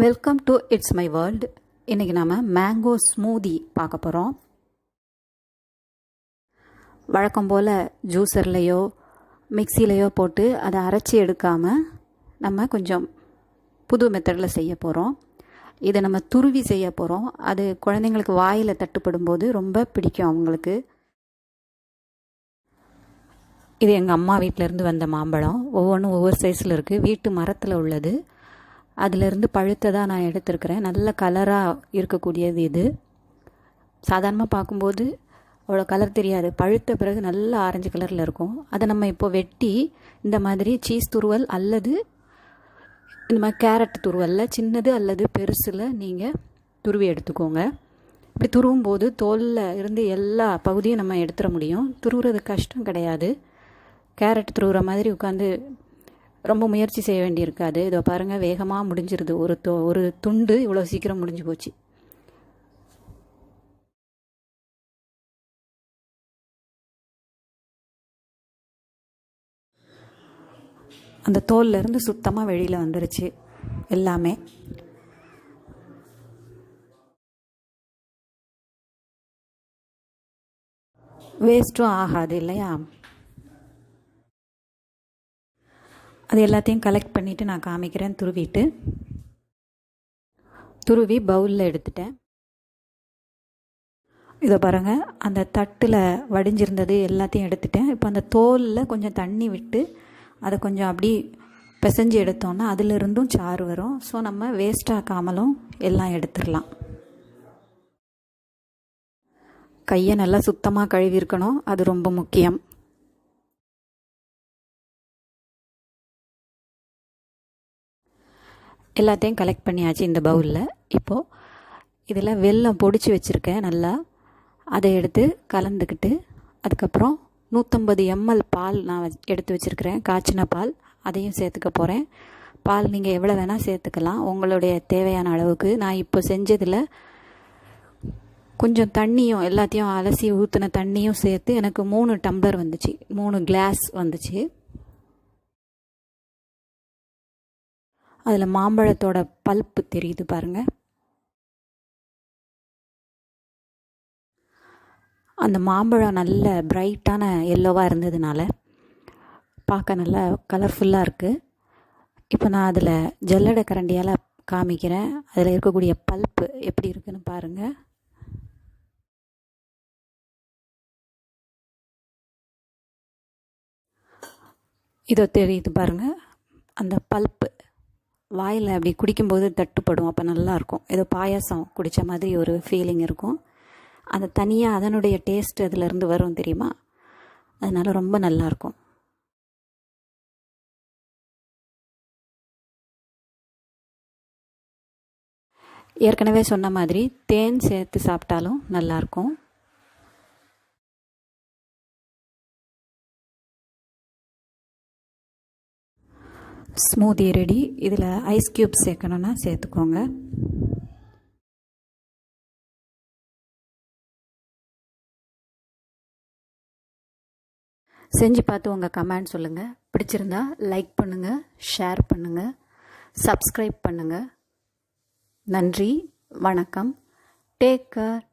Welcome to it's my world. இன்றைக்கி நம்ம mango smoothie பார்க்க போகிறோம். வழக்கம் போல் ஜூஸர்லேயோ மிக்சிலேயோ போட்டு அதை அரைச்சி எடுக்காமல் நம்ம கொஞ்சம் புது மெத்தடில் செய்ய போகிறோம். இதை நம்ம துருவி செய்ய போகிறோம். அது குழந்தைங்களுக்கு வாயில் தட்டுப்படும் போது ரொம்ப பிடிக்கும் அவங்களுக்கு. இது எங்கள் அம்மா வீட்டிலேருந்து வந்த மாம்பழம். ஒவ்வொன்றும் ஒவ்வொரு சைஸில் இருக்குது. வீட்டு மரத்தில் உள்ளது. அதிலிருந்து பழுத்ததாக நான் எடுத்துருக்கிறேன். நல்ல கலராக இருக்கக்கூடியது இது. சாதாரணமாக பார்க்கும்போது அவ்வளோ கலர் தெரியாது. பழுத்த பிறகு நல்ல ஆரஞ்சு கலரில் இருக்கும். அதை நம்ம இப்போ வெட்டி இந்த மாதிரி சீஸ் துருவல் அல்லது இந்த மாதிரி கேரட் துருவலில் சின்னது அல்லது பெருசில் நீங்கள் துருவி எடுத்துக்கோங்க. இப்படி துருவும் போது தோலில் இருந்து எல்லா பகுதியும் நம்ம எடுத்துட முடியும். துருவுறது கஷ்டம் கிடையாது. கேரட் துருவுற மாதிரி உட்காந்து ரொம்ப முயற்சி செய்ய வேண்டியிருக்காது. இதோ பாருங்கள், வேகமாக முடிஞ்சிருது. ஒரு துண்டு இவ்வளோ சீக்கிரம் முடிஞ்சு போச்சு. அந்த தோல்லேருந்து சுத்தமாக வெளியில் வந்துருச்சு எல்லாமே. வேஸ்ட்டும் ஆகாது இல்லையா? அது எல்லாத்தையும் கலெக்ட் பண்ணிவிட்டு நான் காமிக்கிறேன். துருவி பவுலில் எடுத்துட்டேன். இதை பாருங்கள், அந்த தட்டில் வடிஞ்சிருந்தது எல்லாத்தையும் எடுத்துட்டேன். இப்போ அந்த தோலில் கொஞ்சம் தண்ணி விட்டு அதை கொஞ்சம் அப்படி பிசைஞ்சு எடுத்தோன்னா அதிலிருந்தும் சாறு வரும். ஸோ நம்ம வேஸ்டாக்காமலும் எல்லாம் எடுத்துடலாம். கையை நல்லா சுத்தமாக கழுவிருக்கணும், அது ரொம்ப முக்கியம். எல்லாத்தையும் கலெக்ட் பண்ணியாச்சு இந்த பவுலில். இப்போது இதில் வெல்லம் பொடிச்சு வச்சுருக்கேன் நல்லா. அதை எடுத்து கலந்துக்கிட்டு அதுக்கப்புறம் 150 ml பால் நான் எடுத்து வச்சுருக்கிறேன், காய்ச்சின பால். அதையும் சேர்த்துக்க போகிறேன். பால் நீங்கள் எவ்வளோ வேணால் சேர்த்துக்கலாம் உங்களுடைய தேவையான அளவுக்கு. நான் இப்போ செஞ்சதில் கொஞ்சம் தண்ணியும் எல்லாத்தையும் அலசி ஊற்றின தண்ணியும் சேர்த்து எனக்கு 3 டம்ளர் வந்துச்சு, 3 கிளாஸ் வந்துச்சு. அதில் மாம்பழத்தோட பல்ப்பு தெரியுது பாருங்கள். அந்த மாம்பழம் நல்ல பிரைட்டான எல்லோவாக இருந்ததுனால பார்க்க நல்லா கலர்ஃபுல்லாக இருக்குது. இப்போ நான் அதில் ஜல்லடை கரண்டியால் காமிக்கிறேன். அதில் இருக்கக்கூடிய பல்ப்பு எப்படி இருக்குன்னு பாருங்கள். இதோ தெரியுது பாருங்கள். அந்த பல்ப்பு வாயில் அப்படி குடிக்கும்போது தட்டுப்படும். அப்போ நல்லாயிருக்கும். ஏதோ பாயாசம் குடித்த மாதிரி ஒரு ஃபீலிங் இருக்கும். அந்த தனியாக அதனுடைய டேஸ்ட் அதிலேருந்து வரும் தெரியுமா? அதனால் ரொம்ப நல்லாயிருக்கும். ஏற்கனவே சொன்ன மாதிரி தேன் சேர்த்து சாப்பிட்டாலும் நல்லாயிருக்கும். Smoothie ready. இதில் ஐஸ் க்யூப் சேர்க்கணுன்னா சேர்த்துக்கோங்க. செஞ்சு பார்த்து உங்கள் கமெண்ட் சொல்லுங்கள். பிடிச்சிருந்தா லைக் பண்ணுங்கள், ஷேர் பண்ணுங்கள், சப்ஸ்கிரைப் பண்ணுங்கள். நன்றி, வணக்கம். Take care.